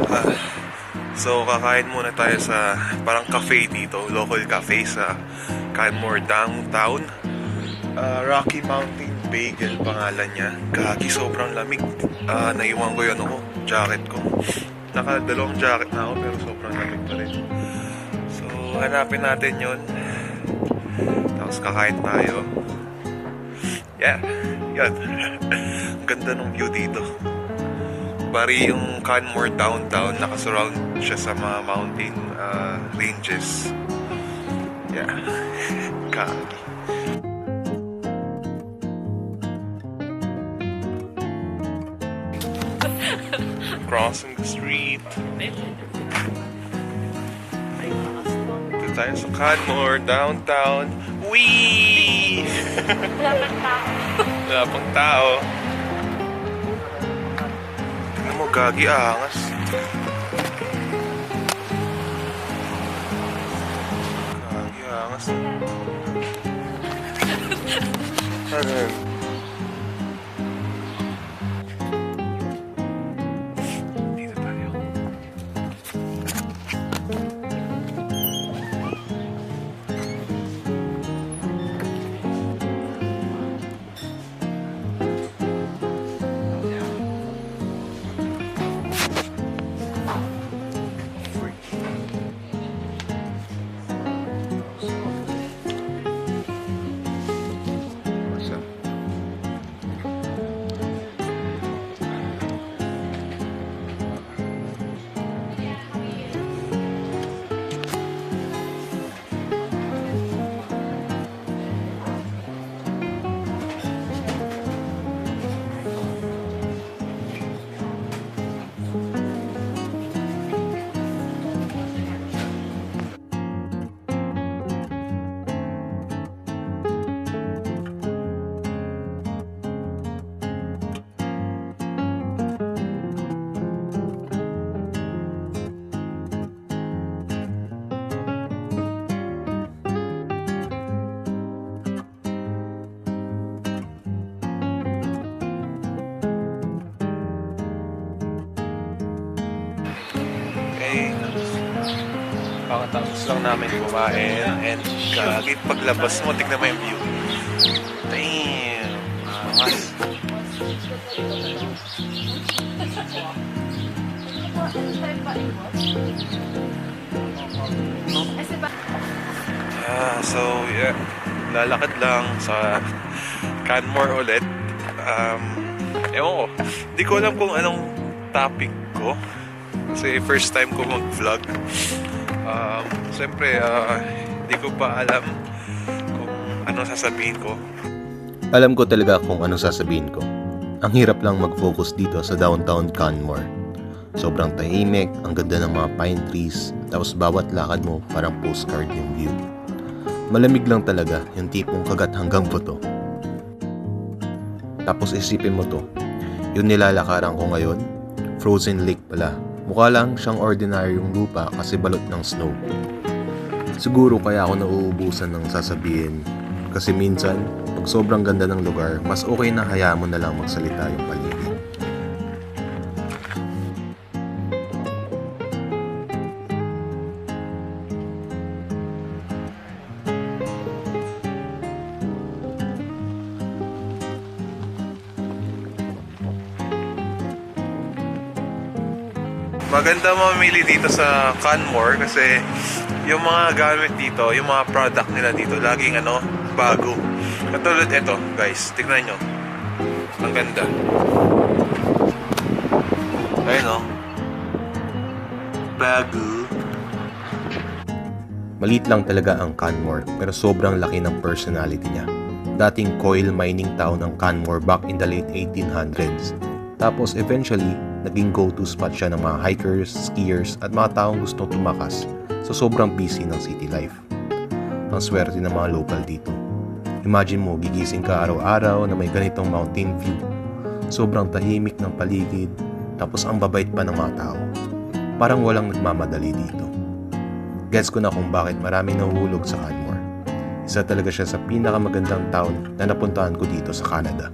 Ah, so kakain muna tayo sa parang cafe dito, local cafe sa Canmore Downtown. Rocky Mountain Bagel pangalan niya. Gagi, sobrang lamig. Naiwan ko yun ako, jacket ko. Nakadalawang jacket na ako pero sobrang lamig pa rin. So hanapin natin yun. Tapos kakain tayo. Yeah, yun. Ang ganda ng view dito. Bari yung Canmore Downtown, nakasurround siya sa mga mountain ranges. Yeah. Kagi. Crossing the street. Dito tayo sa Canmore Downtown. Wee! Wala pang tao. Tingnan mo, gagi, angas. Gagi, angas. Ano yun? Dito tayo. Pakatapos lang namin kumain and kagit paglabas mo, tignan mo yung view. Damn! Angas. So yeah, lalakad lang sa Canmore ulit. Ewan ko, hindi ko alam kung anong topic ko kasi first time ko mag-vlog. Siyempre, hindi ko pa alam kung ano sasabihin ko. Alam ko talaga kung ano sasabihin ko. Ang hirap lang mag-focus dito sa downtown Canmore. Sobrang tahimik, ang ganda ng mga pine trees, tapos bawat lakad mo parang postcard yung view. Malamig lang talaga, yung tipong kagat hanggang buto. Tapos isipin mo to, yung nilalakaran ko ngayon, frozen lake pala. Mukha lang siyang ordinaryong lupa kasi balot ng snow. Siguro kaya ako nauubusan ng sasabihin kasi minsan, pag sobrang ganda ng lugar, mas okay na hayaan mo na lang magsalita yung paligid. Maganda mamili dito sa Canmore kasi yung mga gamit dito, yung mga product nila dito, laging bago. Katulad ito, guys, tignan nyo. Ang ganda. Ayun o. Bago. Maliit lang talaga ang Canmore pero sobrang laki ng personality niya. Dating coal mining town ng Canmore back in the late 1800s. Tapos eventually, naging go-to spot siya ng mga hikers, skiers at mga taong gustong tumakas sa sobrang busy ng city life. Ang swerte ng mga local dito. Imagine mo, gigising ka araw-araw na may ganitong mountain view. Sobrang tahimik ng paligid, tapos ang babait pa ng mga tao. Parang walang nagmamadali dito. Gets ko na kung bakit maraming nahuhulog sa Canmore. Isa talaga siya sa pinakamagandang town na napuntahan ko dito sa Canada.